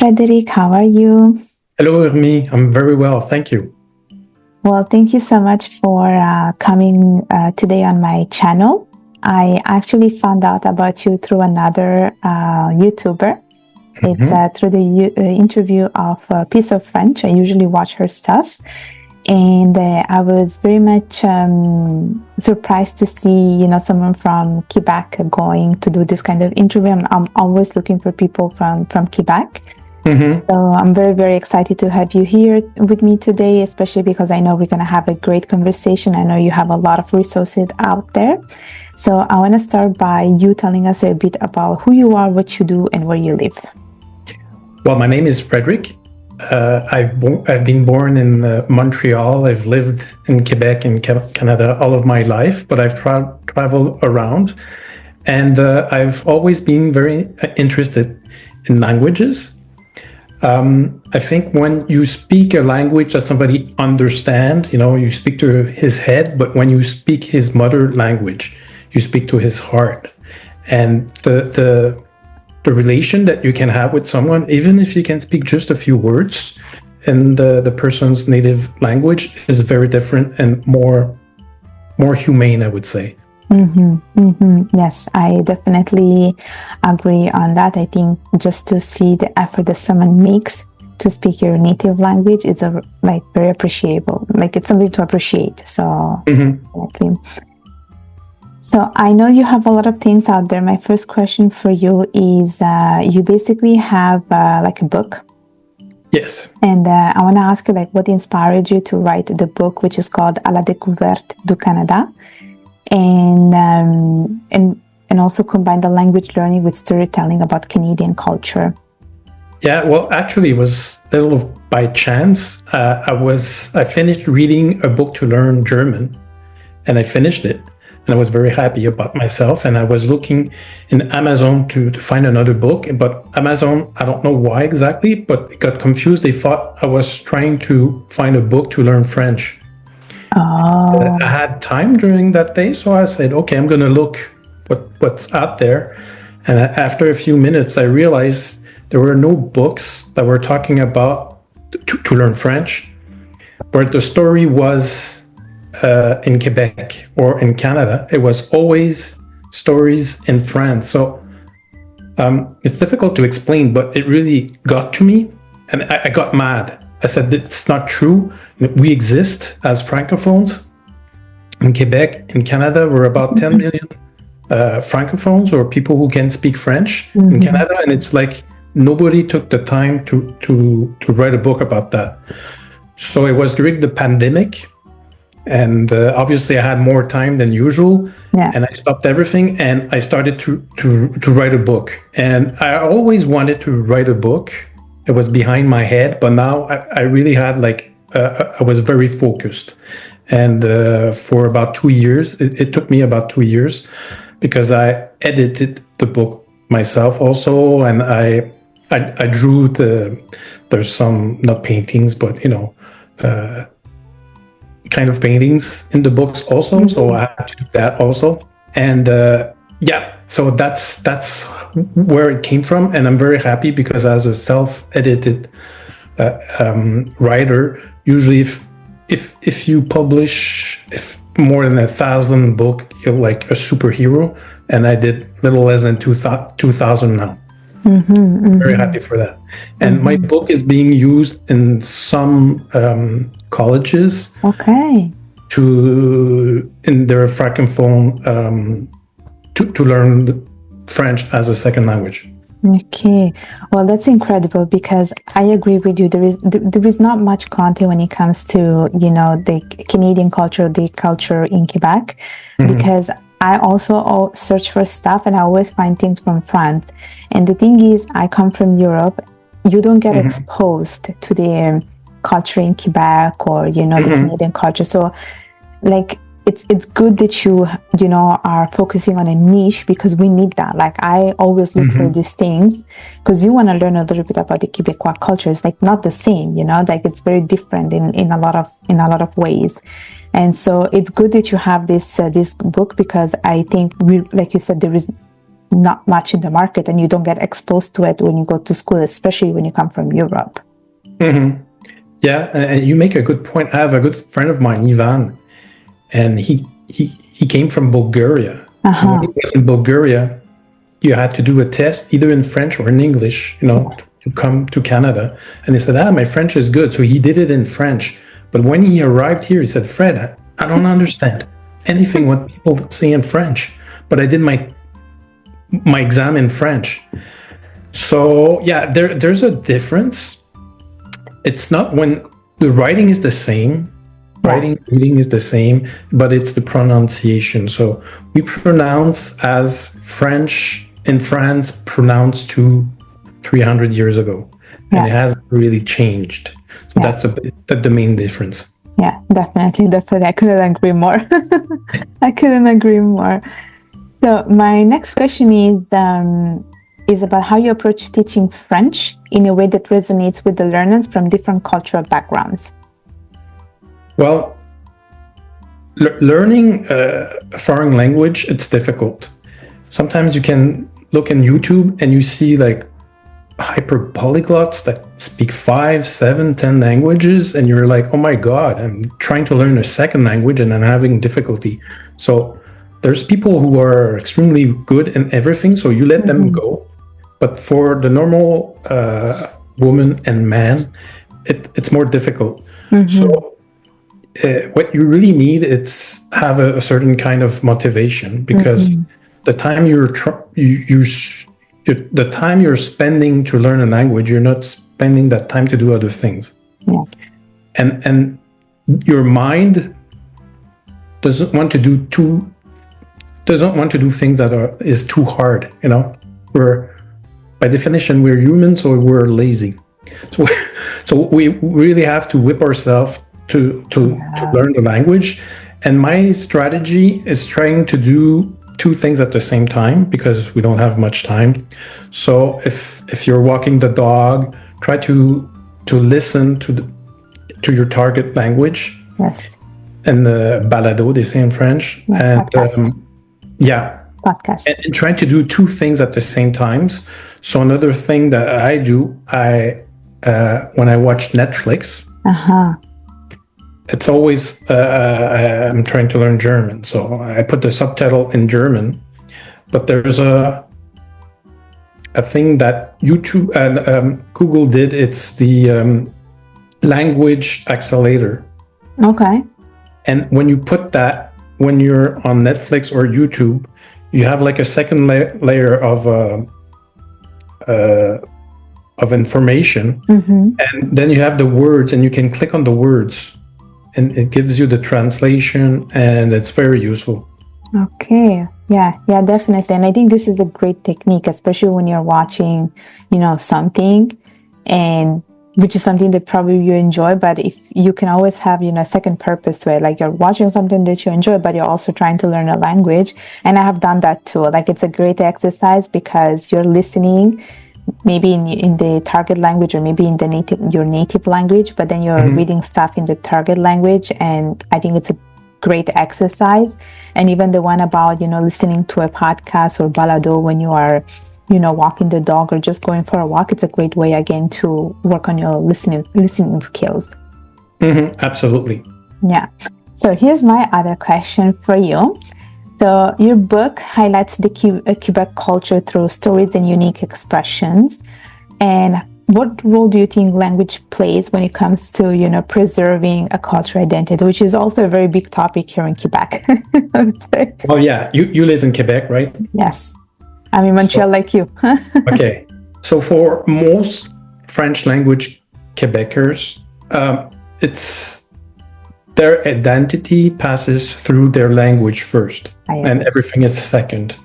Frédéric, how are you? Hello, Irmi. I'm very well. Thank you. Well, thank you so much for coming today on my channel. I actually found out about you through another YouTuber. It's through the interview of Piece of French. I usually watch her stuff. And I was very much surprised to see, someone from Quebec going to do this kind of interview. I'm always looking for people from Quebec. So I'm very, very excited to have you here with me today, especially because I know we're going to have a great conversation. I know you have a lot of resources out there. So I want to start by you telling us a bit about who you are, what you do, and where you live. Well, my name is Frédéric. I've been born in Montreal. I've lived in Quebec and Canada all of my life, but I've traveled around. And I've always been very interested in languages. I think when you speak a language that somebody understands, you speak to his head, but when you speak his mother language, you speak to his heart. And the relation that you can have with someone, even if you can speak just a few words in the person's native language, is very different and more humane, I would say. Yes, I definitely agree on that. I think just to see the effort that someone makes to speak your native language is very appreciable. Like it's something to appreciate. So, definitely. So I know you have a lot of things out there. My first question for you is, you basically have a book. Yes. And I want to ask you what inspired you to write the book, which is called À la découverte du Canada. And also combine the language learning with storytelling about Canadian culture. Yeah, well, actually, it was a little by chance. I finished reading a book to learn German, and I finished it, and I was very happy about myself. And I was looking in Amazon to find another book, but Amazon, I don't know why exactly, but it got confused. They thought I was trying to find a book to learn French. I had time during that day, so I said, okay, I'm going to look what's out there. And after a few minutes, I realized there were no books that were talking about to learn French, but the story was in Quebec or in Canada. It was always stories in France. So it's difficult to explain, but it really got to me, and I got mad. I said, it's not true. We exist as francophones in Quebec. In Canada, we're about 10 million francophones, or people who can speak French in Canada. And it's like nobody took the time to write a book about that. So it was during the pandemic. And obviously I had more time than usual. Yeah. And I stopped everything and I started to write a book. And I always wanted to write a book. It was behind my head, but now I really had I was very focused. And for about 2 years, it took me about 2 years, because I edited the book myself also. And I drew there's some, not paintings, but, kind of paintings in the books also. So I had to do that also. And so that's where it came from. And I'm very happy, because as a self-edited writer, usually if you publish more than 1,000 books, you're like a superhero. And I did little less than 2,000 now. Very happy for that. And my book is being used in some colleges. Okay. In their francophone to learn French as a second language. Okay, well, that's incredible, because I agree with you. There is not much content when it comes to the Canadian culture, the culture in Quebec, because I also search for stuff and I always find things from France. And the thing is, I come from Europe. You don't get exposed to the culture in Quebec or the Canadian culture. So it's good that you are focusing on a niche, because we need that. I always look for these things, because you want to learn a little bit about the Quebecois culture. It's not the same, it's very different in a lot of ways. And so it's good that you have this book, because I think like you said, there is not much in the market, and you don't get exposed to it when you go to school, especially when you come from Europe. Mm-hmm. Yeah, and you make a good point. I have a good friend of mine, Ivan, and he came from Bulgaria. And when he was in Bulgaria, you had to do a test either in French or in English, to come to Canada. And he said, my French is good. So he did it in French. But when he arrived here, he said, Fred, I don't understand anything what people say in French, but I did my exam in French. So yeah, there's a difference. It's not when the writing is the same, reading is the same, but it's the pronunciation. So we pronounce as French in France pronounced 300 years ago, and it hasn't really changed. So that's the main difference. Yeah, definitely. I couldn't agree more. I couldn't agree more. So my next question is about how you approach teaching French in a way that resonates with the learners from different cultural backgrounds. Well, learning a foreign language, it's difficult. Sometimes you can look on YouTube and you see like hyper polyglots that speak 5, 7, 10 languages, and you're like, oh my God, I'm trying to learn a second language and I'm having difficulty. So there's people who are extremely good in everything, so you let them go. But for the normal woman and man, it's more difficult. So what you really need is have a certain kind of motivation, because the time the time you're spending to learn a language, you're not spending that time to do other things. Yeah. And your mind doesn't want to do things that is too hard. By definition, we're humans, so we're lazy. So we really have to whip ourselves to learn the language. And my strategy is trying to do two things at the same time, because we don't have much time. So if you're walking the dog, try to listen to your target language. Yes. And the balado, they say in French. Yeah, and podcast. And try to do two things at the same times. So another thing that I do, when I watch Netflix, it's always I'm trying to learn German, so I put the subtitle in German. But there's a thing that YouTube and Google did. It's the language accelerator. Okay. And when you put that, when you're on Netflix or YouTube, you have like a second layer of information, and then you have the words, and you can click on the words, and it gives you the translation, and it's very useful. Okay. Yeah, definitely. And I think this is a great technique, especially when you're watching, something, and which is something that probably you enjoy, but if you can always have, a second purpose to it, like you're watching something that you enjoy, but you're also trying to learn a language. And I have done that too. Like, it's a great exercise because you're listening maybe in the target language, or maybe in your native language, but then you're reading stuff in the target language. And I think it's a great exercise. And even the one about, listening to a podcast or balado when you are, walking the dog or just going for a walk, it's a great way, again, to work on your listening skills. Absolutely. Yeah. So here's my other question for you. So your book highlights the Quebec culture through stories and unique expressions. And what role do you think language plays when it comes to, preserving a cultural identity, which is also a very big topic here in Quebec, I would say. Oh, yeah. You live in Quebec, right? Yes. I'm in Montreal, like you. Okay. So for most French language Quebecers, it's their identity passes through their language first, and everything is second.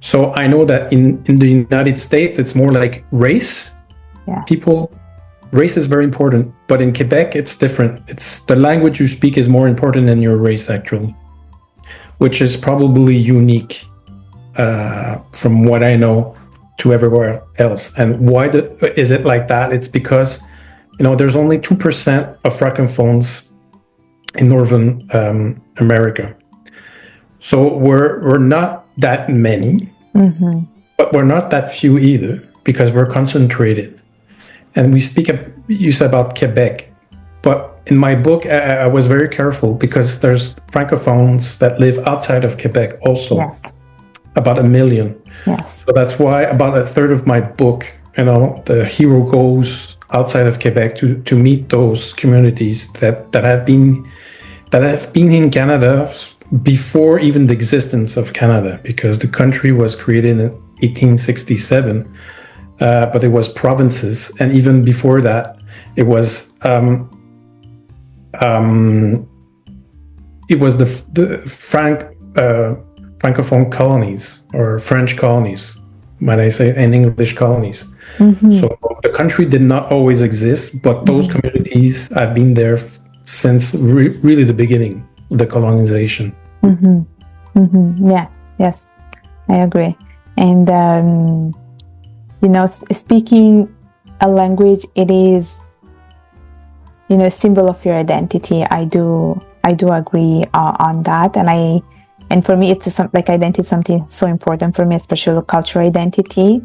So I know that in the United States, it's more like race. Yeah. Race is very important, but in Quebec, it's different. It's the language you speak is more important than your race, actually, which is probably unique from what I know to everywhere else. And why is it like that? It's because, there's only 2% of francophones in Northern America. So we're not that many. but we're not that few either because we're concentrated. And we speak, you said about Quebec, but in my book, I was very careful because there's francophones that live outside of Quebec also, Yes. about 1 million. Yes. So that's why about a third of my book, the hero goes outside of Quebec to meet those communities that have been in Canada before even the existence of Canada, because the country was created in 1867, but it was provinces, and even before that, it was the francophone colonies or French colonies, when I say in English colonies. So the country did not always exist, but those communities have been there since really the beginning of the colonization. Yeah, yes, I agree. And, speaking a language, it is, a symbol of your identity. I do agree on that. And for me, it's like identity is something so important for me, especially cultural identity.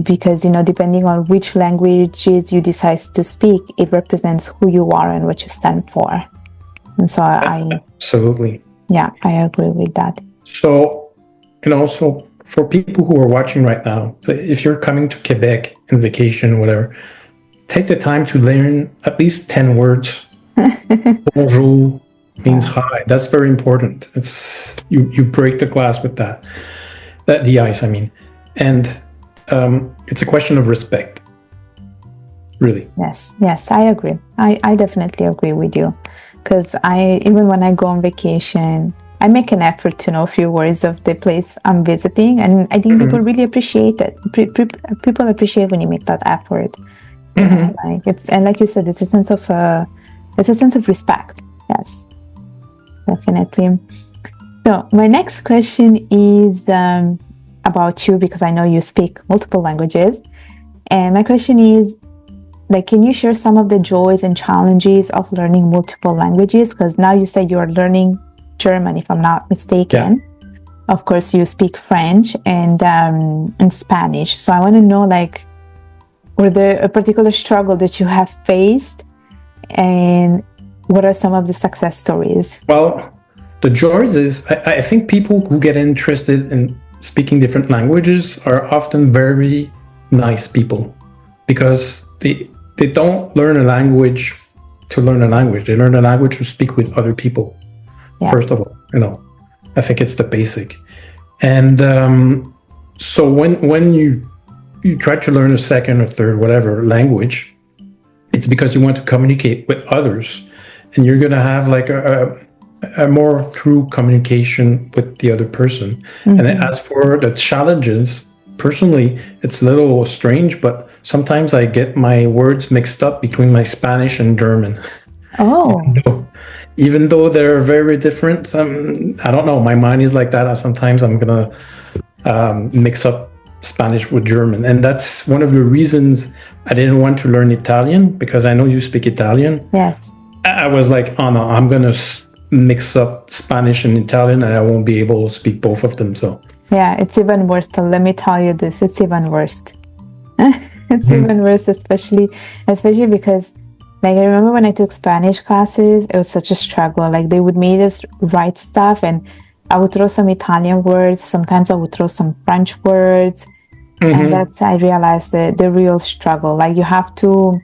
Because, depending on which languages you decide to speak, it represents who you are and what you stand for. And so absolutely. Yeah, I agree with that. So, so for people who are watching right now, so if you're coming to Quebec on vacation, whatever, take the time to learn at least 10 words. Bonjour means hi. That's very important. It's you break the glass with that. The ice, I mean. And it's a question of respect. Really. Yes, I agree. I definitely agree with you. Because even when I go on vacation, I make an effort to know a few words of the place I'm visiting, and I think people really appreciate it. People appreciate when you make that effort. Like you said, it's a sense of respect. Yes, definitely. So my next question is about you, because I know you speak multiple languages, and my question is, can you share some of the joys and challenges of learning multiple languages? Because now you said you are learning German, if I'm not mistaken. Yeah. Of course, you speak French and Spanish. So I want to know, were there a particular struggle that you have faced, and what are some of the success stories? Well, the joys is, I think people who get interested in speaking different languages are often very nice people, because they don't learn a language to learn a language. They learn a language to speak with other people. Yes. First of all, I think it's the basic. And so when you try to learn a second or third, whatever language, it's because you want to communicate with others, and you're going to have a more through communication with the other person. And as for the challenges, personally, it's a little strange, but sometimes I get my words mixed up between my Spanish and German. Oh. Even though they're very different, I don't know, my mind is like that. Sometimes I'm going to mix up Spanish with German. And that's one of the reasons I didn't want to learn Italian, because I know you speak Italian. Yes. I was like, oh no, I'm going to mix up Spanish and Italian, and I won't be able to speak both of them. So yeah, it's even worse. Let me tell you this, it's even worse. It's even worse, especially because, I remember when I took Spanish classes, it was such a struggle. They would make us write stuff, and I would throw some Italian words. Sometimes I would throw some French words. And I realized the real struggle. You have to,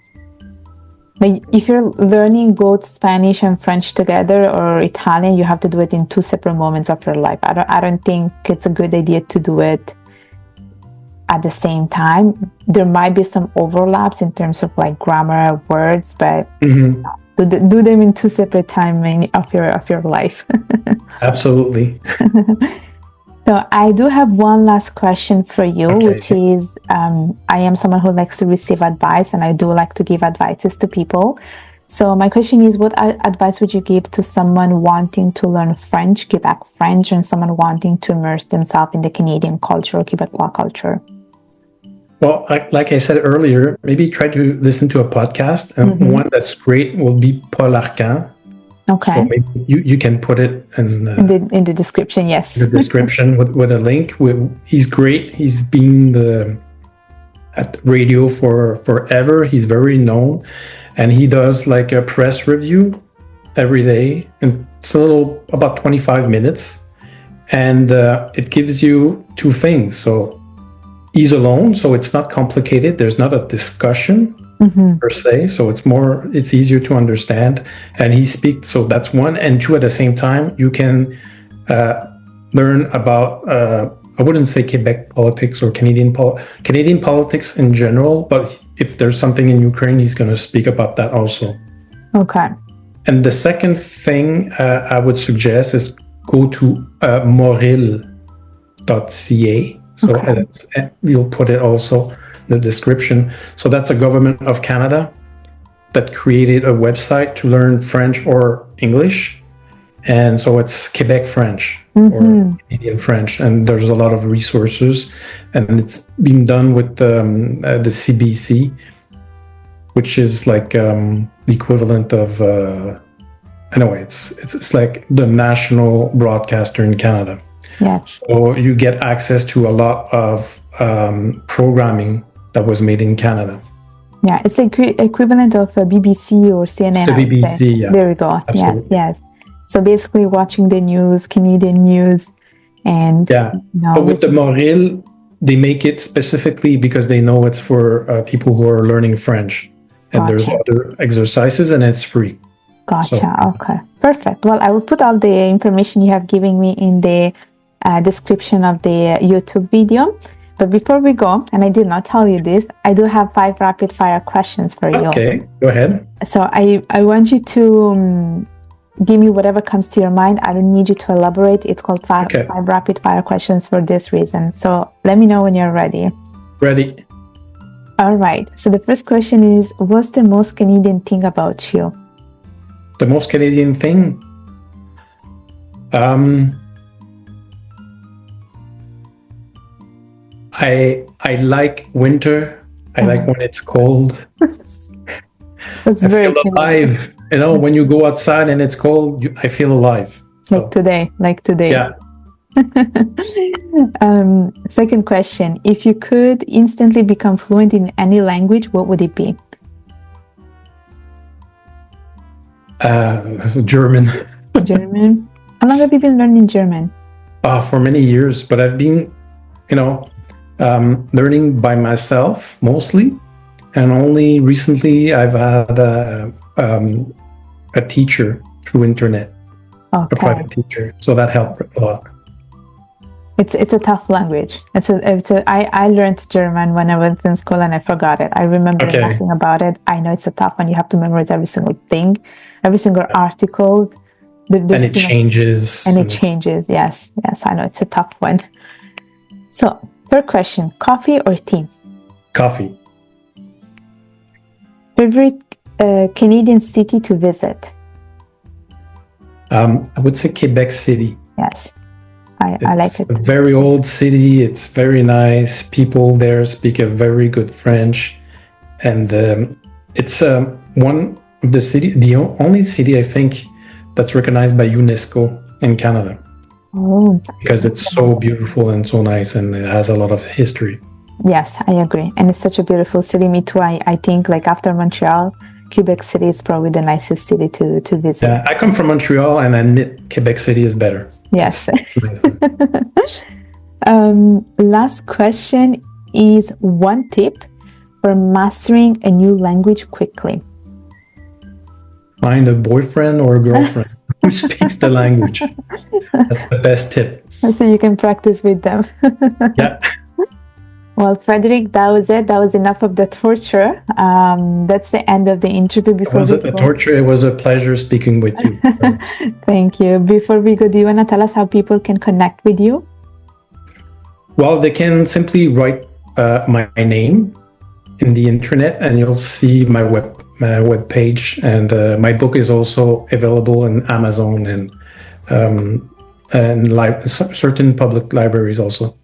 if you're learning both Spanish and French together, or Italian, you have to do it in two separate moments of your life. I don't think it's a good idea to do it at the same time. There might be some overlaps in terms of grammar, words, but do them in two separate times of your life. Absolutely. So I do have one last question for you, which is, I am someone who likes to receive advice, and I do like to give advices to people. So my question is, what advice would you give to someone wanting to learn French, Quebec French, and someone wanting to immerse themselves in the Canadian culture or Quebecois culture? Well, like I said earlier, maybe try to listen to a podcast. And one that's great will be Paul Arcand. Okay. So maybe you can put it in the description, yes. The description with a link. He's great. He's been at radio for forever. He's very known, and he does like a press review every day, and it's about 25 minutes, and it gives you two things. So he's alone, so it's not complicated. There's not a discussion per se, so it's easier to understand, and he speaks. So that's one, and two, at the same time you can learn about I wouldn't say Quebec politics or Canadian politics in general, but if there's something in Ukraine, he's going to speak about that also. Okay. And the second thing I would suggest is go to moril.ca. So you'll put it also the description. So that's a government of Canada that created a website to learn French or English. And so it's Quebec French or Canadian French. And there's a lot of resources. And it's being done with the CBC, which is like the equivalent of... anyway, it's like the national broadcaster in Canada. Yes. So you get access to a lot of programming that was made in Canada. Yeah, it's the equivalent of BBC or CNN. The BBC, yeah. There we go. Absolutely. Yes. So basically watching the news, Canadian news, and... But with the Moril, they make it specifically because they know it's for people who are learning French. And there's other exercises, and it's free. Gotcha. Okay. Perfect. Well, I will put all the information you have given me in the description of the YouTube video. But before we go, and I did not tell you this, I do have 5 rapid fire questions for you. Okay, go ahead. So I want you to give me whatever comes to your mind. I don't need you to elaborate. It's called five rapid fire questions for this reason. So let me know when you're ready. Ready. All right. So the first question is, what's the most Canadian thing about you? The most Canadian thing? I like winter. I like when it's cold. That's I very feel alive. You know, when you go outside and it's cold, I feel alive. So, like today. Yeah. Second question. If you could instantly become fluent in any language, what would it be? German. German? How long have you been learning German? For many years, but I've been, learning by myself mostly, and only recently I've had a teacher through internet, a private teacher, so that helped a lot. It's a tough language. I learned German when I was in school and I forgot it. I remember nothing about it. I know it's a tough one. You have to memorize every single thing, every single articles. And it changes. And it changes. Yes, I know it's a tough one. So, third question: coffee or tea? Coffee. Favorite Canadian city to visit? I would say Quebec City. Yes. I like it. It's a very old city. It's very nice. People there speak a very good French. And it's one of the only city, I think, that's recognized by UNESCO in Canada. Oh. Because it's so beautiful and so nice, and it has a lot of history. Yes, I agree. And it's such a beautiful city. Me too. I think like after Montreal, Quebec City is probably the nicest city to visit. Yeah, I come from Montreal and I admit Quebec City is better. Yes. Last question is one tip for mastering a new language quickly. Find a boyfriend or a girlfriend who speaks the language. That's the best tip. So you can practice with them. Yeah. Well, Frédéric, that was it. That was enough of the torture. That's the end of the interview. Torture. It was a pleasure speaking with you. Thank you. Before we go, do you want to tell us how people can connect with you? Well, they can simply write my name in the internet, and you'll see my web page. And my book is also available in Amazon and certain public libraries also.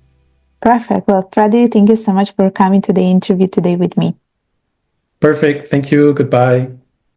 Perfect. Well, Frédéric, thank you so much for coming to the interview today with me. Perfect. Thank you. Goodbye.